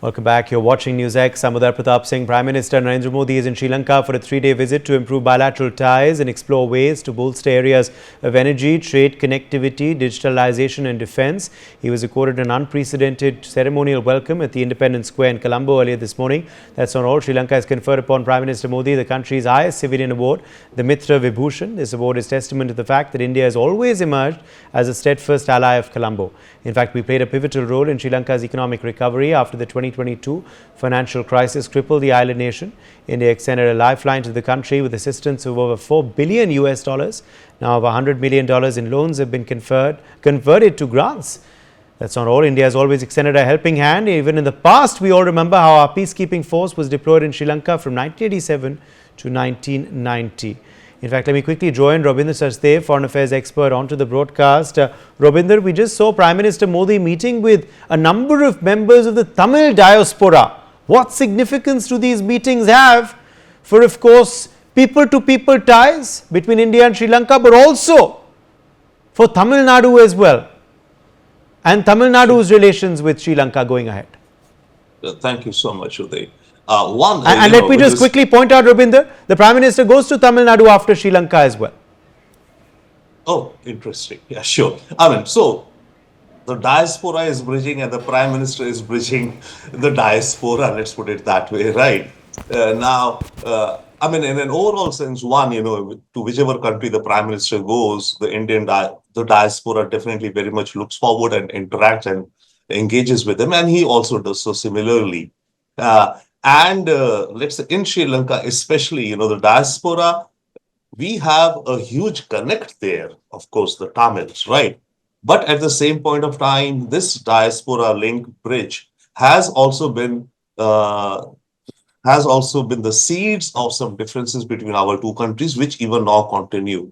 Welcome back. You're watching NewsX. I'm Udar Pratap Singh. Prime Minister Narendra Modi is in Sri Lanka for a 3-day visit to improve bilateral ties and explore ways to bolster areas of energy, trade, connectivity, digitalization and defense. He was accorded an unprecedented ceremonial welcome at the Independence Square in Colombo earlier this morning. That's not all. Sri Lanka has conferred upon Prime Minister Modi the country's highest civilian award, the Mitra Vibhushan. This award is testament to the fact that India has always emerged as a steadfast ally of Colombo. In fact, we played a pivotal role in Sri Lanka's economic recovery after the 2022 financial crisis crippled the island nation. India extended a lifeline to the country with assistance of over $4 billion US. Now over $100 million in loans have been converted to grants. That's not all. India has always extended a helping hand. Even in the past, we all remember how our peacekeeping force was deployed in Sri Lanka from 1987 to 1990. In fact, let me quickly join Robindra Sachdev, foreign affairs expert, onto the broadcast. Robindra, we just saw Prime Minister Modi meeting with a number of members of the Tamil diaspora. What significance do these meetings have for, of course, people-to-people ties between India and Sri Lanka, but also for Tamil Nadu as well, and Tamil Nadu's relations with Sri Lanka going ahead? Thank you so much, Uday. And let me just quickly point out, Robindra, the Prime Minister goes to Tamil Nadu after Sri Lanka as well. Oh, interesting. Yeah, sure. I mean, so the diaspora is bridging and the Prime Minister is bridging the diaspora, let's put it that way, right? I mean, in an overall sense, to whichever country the Prime Minister goes, the diaspora definitely very much looks forward and interacts and engages with them, and he also does so similarly. Let's say in Sri Lanka, especially, the diaspora, we have a huge connect there, of course, the Tamils, right? But at the same point of time, this diaspora link bridge has also been the seeds of some differences between our two countries, which even now continue,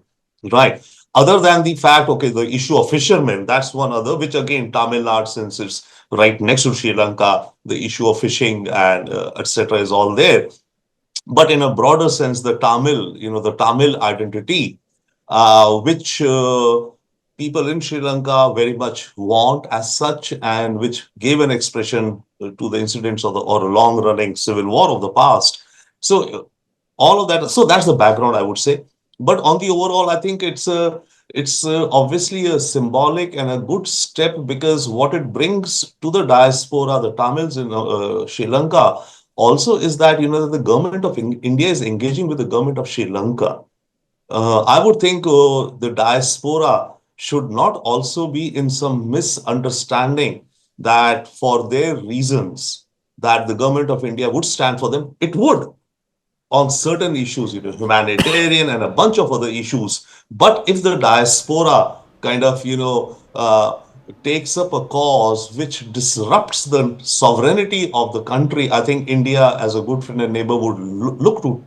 right? Other than the fact, the issue of fishermen, that's one other, which again, Tamil Nadu, since it's right next to Sri Lanka, the issue of fishing and etc. is all there. But in a broader sense, the Tamil identity, which people in Sri Lanka very much want as such, and which gave an expression to the incidents of or long-running civil war of the past. So all of that, so that's the background, I would say. But on the overall, I think it's obviously a symbolic and a good step, because what it brings to the diaspora, the Tamils in Sri Lanka, also is that, the government of India is engaging with the government of Sri Lanka. I would think the diaspora should not also be in some misunderstanding that for their reasons that the government of India would stand for them. It would on certain issues, humanitarian and a bunch of other issues. But if the diaspora kind of, takes up a cause which disrupts the sovereignty of the country, I think India, as a good friend and neighbor, would look to,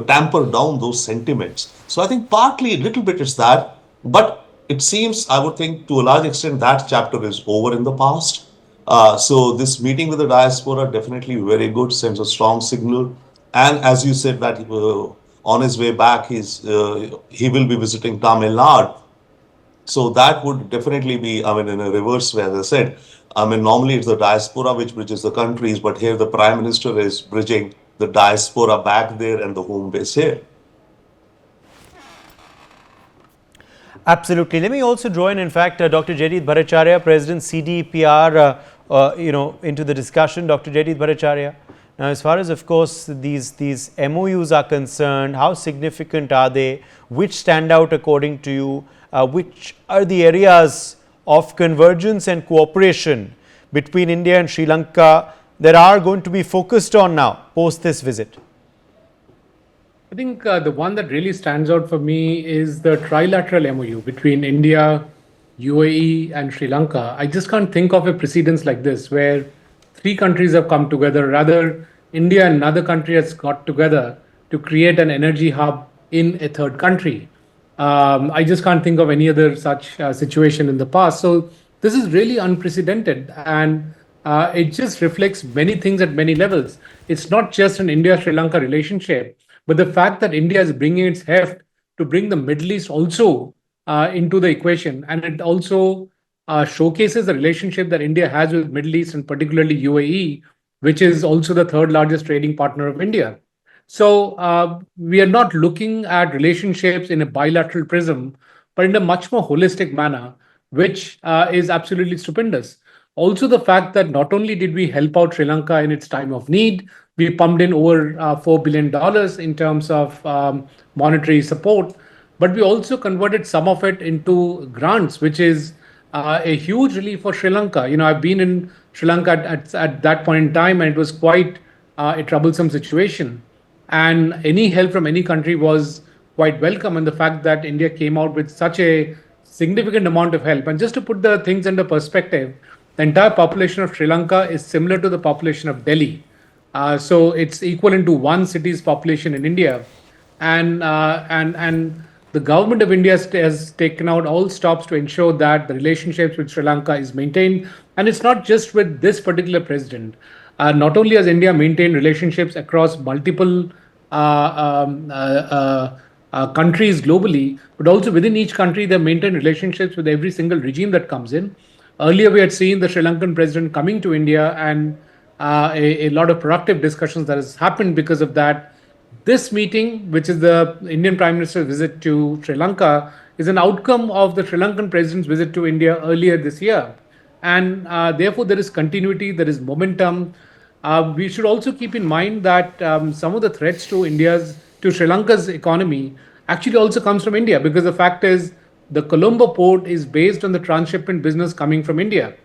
tamper down those sentiments. So I think partly, a little bit is that, but it seems, I would think, to a large extent, that chapter is over in the past. So this meeting with the diaspora, definitely very good, sends a strong signal. And as you said that on his way back, he will be visiting Tamil Nadu. So that would definitely be, in a reverse way, as I said. Normally it's the diaspora which bridges the countries, but here the Prime Minister is bridging the diaspora back there and the home base here. Absolutely. Let me also join, in fact, Dr. Jaideep Bhattacharya, President CDPR, into the discussion. Dr. Jaideep Bhattacharya. Now, as far as, of course, these MOUs are concerned, how significant are they? Which stand out according to you? Which are the areas of convergence and cooperation between India and Sri Lanka that are going to be focused on now, post this visit? I think the one that really stands out for me is the Trilateral MOU between India, UAE and Sri Lanka. I just can't think of a precedence like this, where three countries have come together. Rather, India and another country has got together to create an energy hub in a third country. I just can't think of any other such situation in the past. So this is really unprecedented, and it just reflects many things at many levels. It's not just an India-Sri Lanka relationship, but the fact that India is bringing its heft to bring the Middle East also into the equation. And it also showcases the relationship that India has with Middle East and particularly UAE, which is also the third largest trading partner of India. So we are not looking at relationships in a bilateral prism, but in a much more holistic manner, which is absolutely stupendous. Also, the fact that not only did we help out Sri Lanka in its time of need, we pumped in over $4 billion in terms of monetary support, but we also converted some of it into grants, which is a huge relief for Sri Lanka. I've been in Sri Lanka at that point in time, and it was quite a troublesome situation. And any help from any country was quite welcome. And the fact that India came out with such a significant amount of help. And just to put the things into perspective, the entire population of Sri Lanka is similar to the population of Delhi. So it's equivalent to one city's population in India. And the government of India has taken out all stops to ensure that the relationships with Sri Lanka is maintained. And it's not just with this particular president. Not only has India maintained relationships across multiple countries globally, but also within each country, they maintain relationships with every single regime that comes in. Earlier, we had seen the Sri Lankan president coming to India, and a lot of productive discussions that has happened because of that. This meeting, which is the Indian Prime Minister's visit to Sri Lanka, is an outcome of the Sri Lankan president's visit to India earlier this year. And therefore, there is continuity, there is momentum. We should also keep in mind that some of the threats to Sri Lanka's economy actually also comes from India, because the fact is the Colombo port is based on the transshipment business coming from India.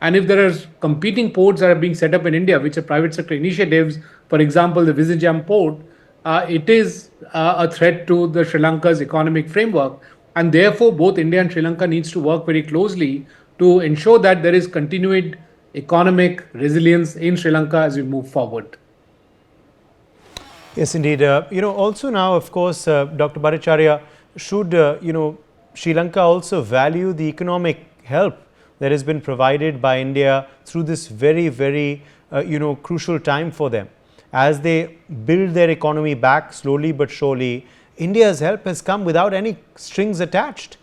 And if there are competing ports that are being set up in India, which are private sector initiatives, for example, the Vizhinjam port, it is a threat to the Sri Lanka's economic framework. And therefore, both India and Sri Lanka needs to work very closely to ensure that there is continued economic resilience in Sri Lanka as we move forward. Yes, indeed. Also now, of course, Dr. Bhattacharya, should, Sri Lanka also value the economic help that has been provided by India through this very, very, crucial time for them. As they build their economy back slowly but surely, India's help has come without any strings attached,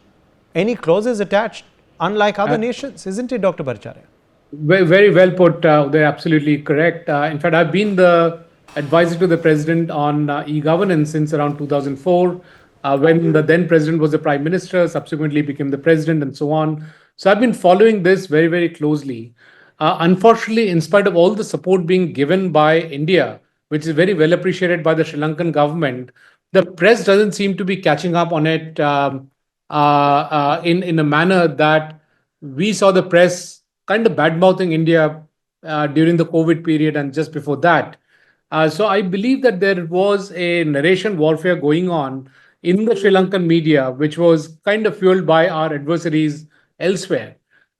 any clauses attached, unlike other nations, isn't it, Dr. Bhattacharya? Very well put. They're absolutely correct. In fact, I've been the advisor to the president on e-governance since around 2004, when the then president was the prime minister, subsequently became the president, and so on. So I've been following this very, very closely. Unfortunately, in spite of all the support being given by India, which is very well appreciated by the Sri Lankan government, the press doesn't seem to be catching up on it in a manner that we saw the press kind of bad-mouthing India during the COVID period and just before that. So I believe that there was a narration warfare going on in the Sri Lankan media, which was kind of fueled by our adversaries elsewhere.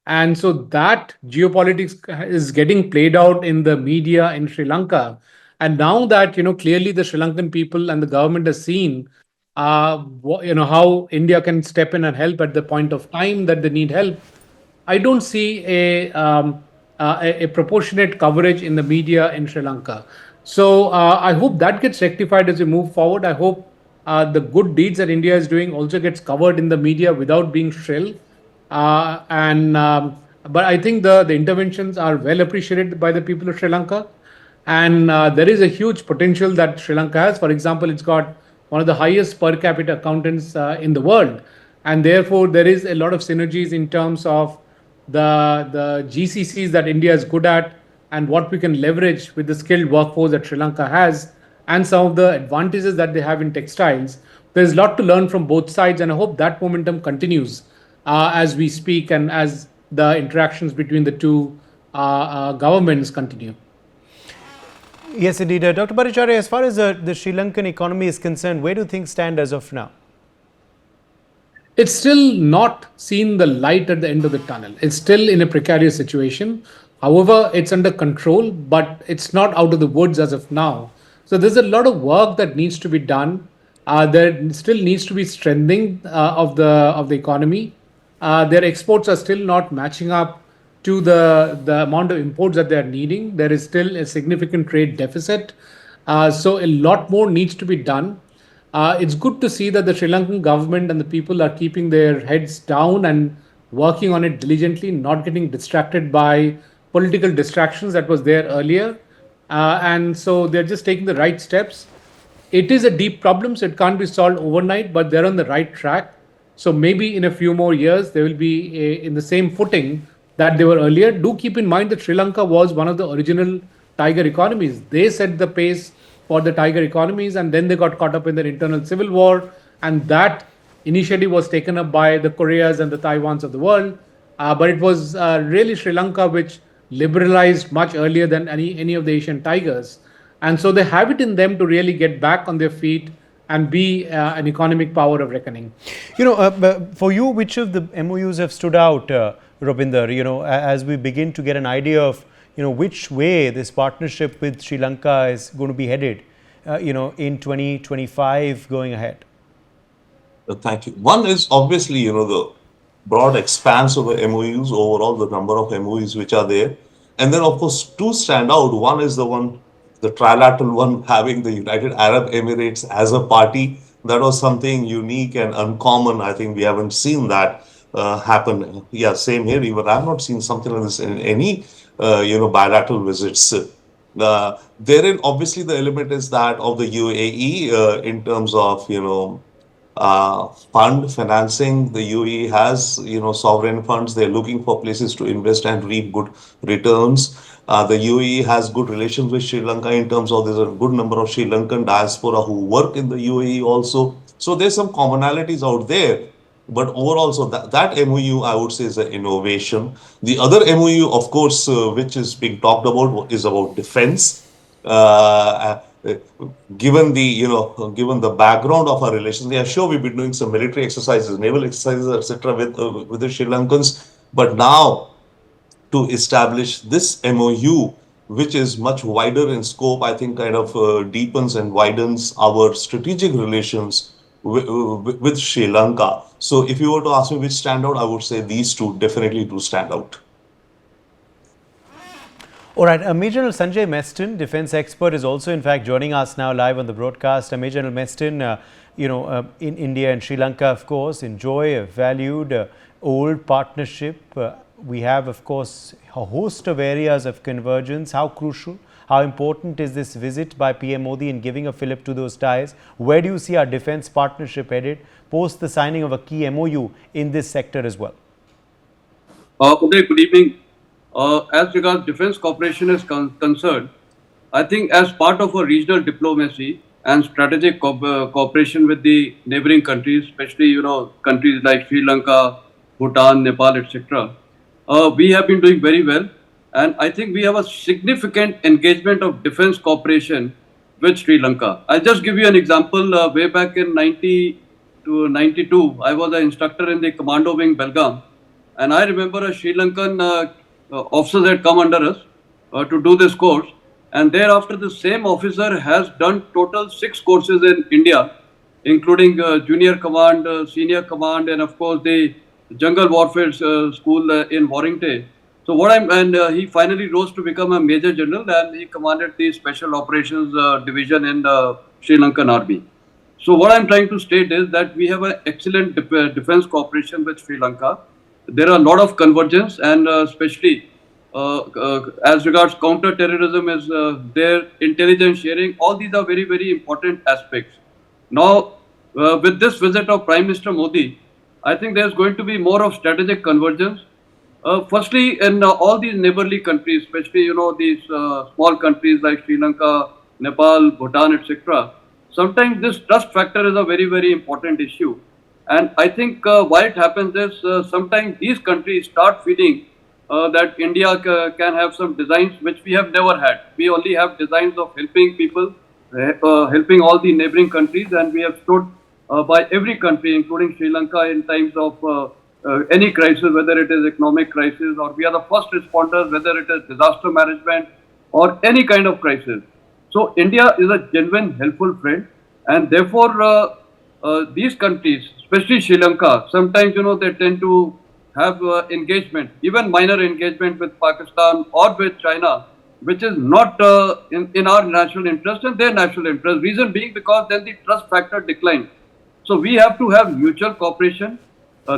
And so that geopolitics is getting played out in the media in Sri Lanka. And now that, clearly the Sri Lankan people and the government has seen, how India can step in and help at the point of time that they need help, I don't see a proportionate coverage in the media in Sri Lanka. So I hope that gets rectified as we move forward. I hope the good deeds that India is doing also gets covered in the media without being shrill. But I think the interventions are well appreciated by the people of Sri Lanka. And there is a huge potential that Sri Lanka has. For example, it's got one of the highest per capita accountants in the world. And therefore, there is a lot of synergies in terms of the GCCs that India is good at and what we can leverage with the skilled workforce that Sri Lanka has and some of the advantages that they have in textiles. There's a lot to learn from both sides, and I hope that momentum continues as we speak and as the interactions between the two governments continue. Yes, indeed. Dr. Bhattacharya, as far as the Sri Lankan economy is concerned, where do things stand as of now? It's still not seen the light at the end of the tunnel. It's still in a precarious situation. However, it's under control, but it's not out of the woods as of now. So there's a lot of work that needs to be done. There still needs to be strengthening of the economy. Their exports are still not matching up to the amount of imports that they're needing. There is still a significant trade deficit. So a lot more needs to be done. It's good to see that the Sri Lankan government and the people are keeping their heads down and working on it diligently, not getting distracted by political distractions that was there earlier. And so they're just taking the right steps. It is a deep problem, so it can't be solved overnight, but they're on the right track. So maybe in a few more years, they will be in the same footing that they were earlier. Do keep in mind that Sri Lanka was one of the original tiger economies. They set the pace for the tiger economies, and then they got caught up in their internal civil war. And that initiative was taken up by the Koreas and the Taiwans of the world. But it was really Sri Lanka which liberalized much earlier than any of the Asian tigers. And so they have it in them to really get back on their feet and be an economic power of reckoning. For you, which of the MOUs have stood out, Rabinder, as we begin to get an idea of, which way this partnership with Sri Lanka is going to be headed, in 2025 going ahead? Thank you. One is obviously, the broad expanse of the MOUs, overall, the number of MOUs which are there. And then, of course, two stand out. One is the trilateral one, having the United Arab Emirates as a party. That was something unique and uncommon. I think we haven't seen that happen. Yeah, same here. Even I've not seen something like this in any, bilateral visits. Therein, obviously, the element is that of the UAE in terms of, fund financing. The UAE has, sovereign funds. They're looking for places to invest and reap good returns. The UAE has good relations with Sri Lanka in terms of there's a good number of Sri Lankan diaspora who work in the UAE also. So there's some commonalities out there. But overall, so that MOU, I would say, is an innovation. The other MOU, of course, which is being talked about, is about defense. Given the background of our relations, yeah, sure, we've been doing some military exercises, naval exercises, etc., with the Sri Lankans. But now, to establish this MOU, which is much wider in scope, I think kind of deepens and widens our strategic relations with Sri Lanka. So if you were to ask me which stand out, I would say these two definitely do stand out. All right, Major General Sanjay Meston, defense expert, is also in fact joining us now live on the broadcast. Major General Meston, in India and Sri Lanka, of course, enjoy a valued old partnership. We have, of course, a host of areas of convergence. How crucial, how important is this visit by PM Modi in giving a fillip to those ties? Where do you see our defense partnership headed post the signing of a key MOU in this sector as well? Uday, good evening. As regards defense cooperation is concerned, I think as part of a regional diplomacy and strategic cooperation with the neighboring countries, especially countries like Sri Lanka, Bhutan, Nepal, etc., we have been doing very well, and I think we have a significant engagement of defense cooperation with Sri Lanka. I'll just give you an example. Way back in 90 to 92, I was an instructor in the Commando Wing Belgaum, and I remember a Sri Lankan officers had come under us to do this course, and thereafter the same officer has done total 6 courses in India, including junior command, senior command, and of course the jungle warfare school in Warrington. So he finally rose to become a major general, and he commanded the special operations division in the Sri Lankan army. So what I'm trying to state is that we have an excellent defense cooperation with Sri Lanka. There are a lot of convergence, and especially as regards counter-terrorism is their intelligence sharing. All these are very, very important aspects. Now, with this visit of Prime Minister Modi, I think there's going to be more of strategic convergence. Firstly, in all these neighborly countries, especially these small countries like Sri Lanka, Nepal, Bhutan, etc., sometimes this trust factor is a very, very important issue. And I think why it happens is sometimes these countries start feeling that India can have some designs which we have never had. We only have designs of helping people, helping all the neighboring countries, and we have stood by every country, including Sri Lanka, in times of any crisis, whether it is economic crisis, or we are the first responders, whether it is disaster management or any kind of crisis. So India is a genuine helpful friend, and therefore these countries, especially Sri Lanka, sometimes they tend to have engagement, even minor engagement with Pakistan or with China, which is not in our national interest and their national interest. Reason being because then the trust factor declines. So we have to have mutual cooperation.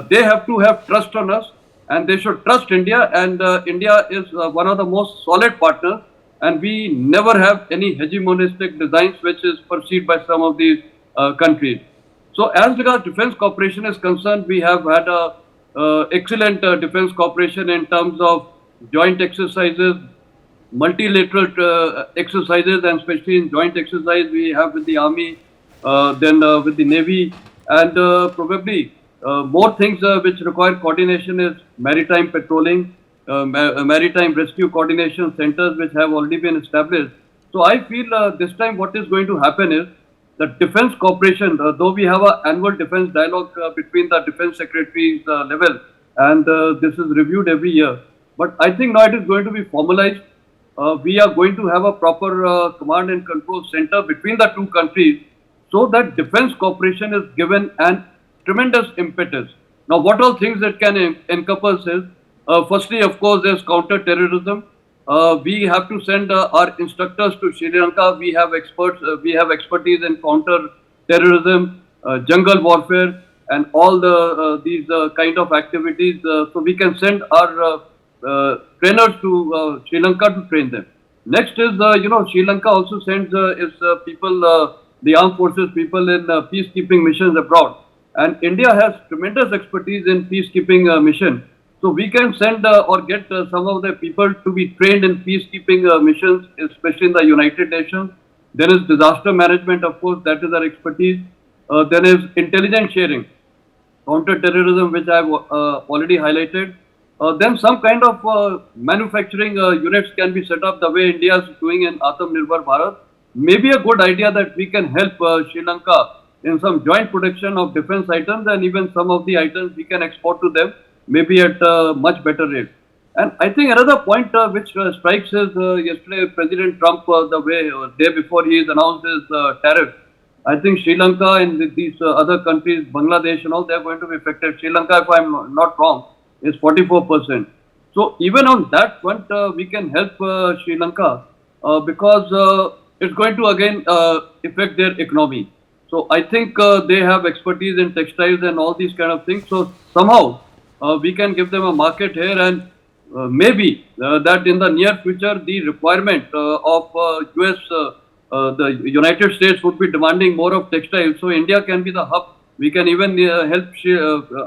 They have to have trust on us, and they should trust India. And India is one of the most solid partners. and we never have any hegemonistic designs which is perceived by some of these countries. So as regards defense cooperation is concerned, we have had a excellent defense cooperation in terms of joint exercises, multilateral exercises, and especially in joint exercise we have with the army, then with the navy, and probably more things which require coordination is maritime patrolling, maritime rescue coordination centers which have already been established. So I feel this time what is going to happen is the defense cooperation, though we have an annual defense dialogue between the defense secretaries level, and this is reviewed every year. But I think now it is going to be formalized. We are going to have a proper command and control center between the two countries so that defense cooperation is given an tremendous impetus. Now, what all things that can encompass is, firstly, of course, there's counter-terrorism. We have to send our instructors to Sri Lanka. We have experts. We have expertise in counter-terrorism, jungle warfare, and all these kind of activities. So we can send our trainers to Sri Lanka to train them. Next is, Sri Lanka also sends its people, the armed forces people in peacekeeping missions abroad. And India has tremendous expertise in peacekeeping mission. So we can send or get some of the people to be trained in peacekeeping missions, especially in the United Nations. There is disaster management, of course, that is our expertise. There is intelligence sharing, counter-terrorism, which I have already highlighted. Then some kind of manufacturing units can be set up the way India is doing in Atmanirbhar Bharat. Maybe a good idea that we can help Sri Lanka in some joint production of defense items, and even some of the items we can export to them, maybe at a much better rate. And I think another point which strikes is yesterday President Trump, the day before he has announced his tariff, I think Sri Lanka and these other countries, Bangladesh and all, they are going to be affected. Sri Lanka, if I am not wrong, is 44%. So even on that front, we can help Sri Lanka because it's going to again affect their economy. So I think they have expertise in textiles and all these kind of things. So somehow we can give them a market here, and maybe that in the near future the requirement of US, the United States would be demanding more of textiles. So India can be the hub. We can even help,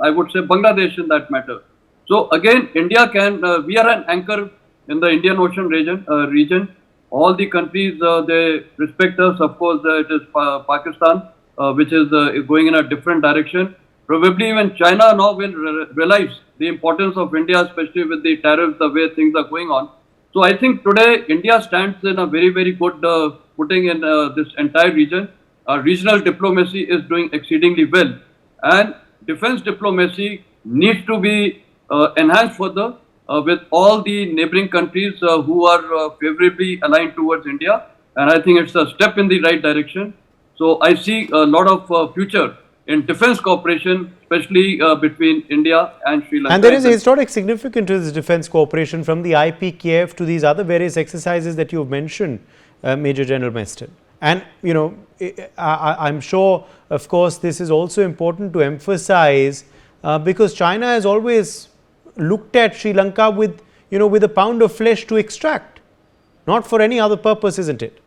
I would say, Bangladesh in that matter. So again, India can, we are an anchor in the Indian Ocean region. All the countries, they respect us. Of course, it is Pakistan, which is going in a different direction. Probably even China now will realize the importance of India, especially with the tariffs, the way things are going on. So I think today India stands in a very, very good footing in this entire region. Regional diplomacy is doing exceedingly well. And defense diplomacy needs to be enhanced further with all the neighboring countries who are favorably aligned towards India. And I think it's a step in the right direction. So I see a lot of future in defense cooperation, especially between India and Sri Lanka. And there is a historic significance to this defense cooperation, from the IPKF to these other various exercises that you've mentioned, Major General Meston. And, you know, I'm sure, of course, this is also important to emphasize because China has always looked at Sri Lanka with, with a pound of flesh to extract, not for any other purpose, isn't it?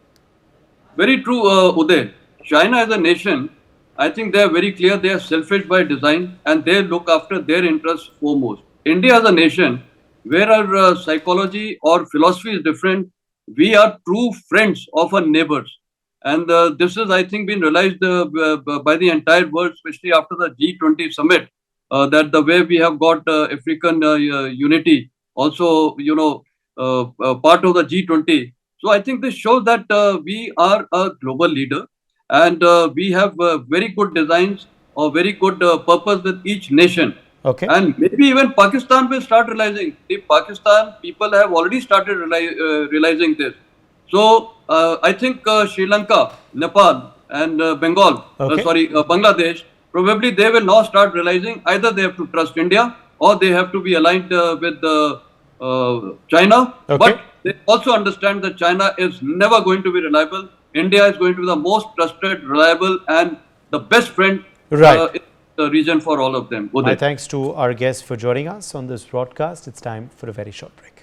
Very true, Uday. China as a nation, I think they are very clear. They are selfish by design and they look after their interests foremost. India as a nation, where our psychology or philosophy is different, we are true friends of our neighbors. And this has, I think, been realized by the entire world, especially after the G20 summit, that the way we have got African unity, also, part of the G20. So I think this shows that we are a global leader and we have very good designs or very good purpose with each nation. Okay. And maybe even Pakistan will start realizing. The Pakistan people have already started realizing this. So I think Sri Lanka, Nepal and Bengal, Bangladesh, probably they will now start realizing either they have to trust India or they have to be aligned with China. Okay. But they also understand that China is never going to be reliable. India is going to be the most trusted, reliable and the best friend in the region for all of them. My thanks to our guests for joining us on this broadcast. It's time for a very short break.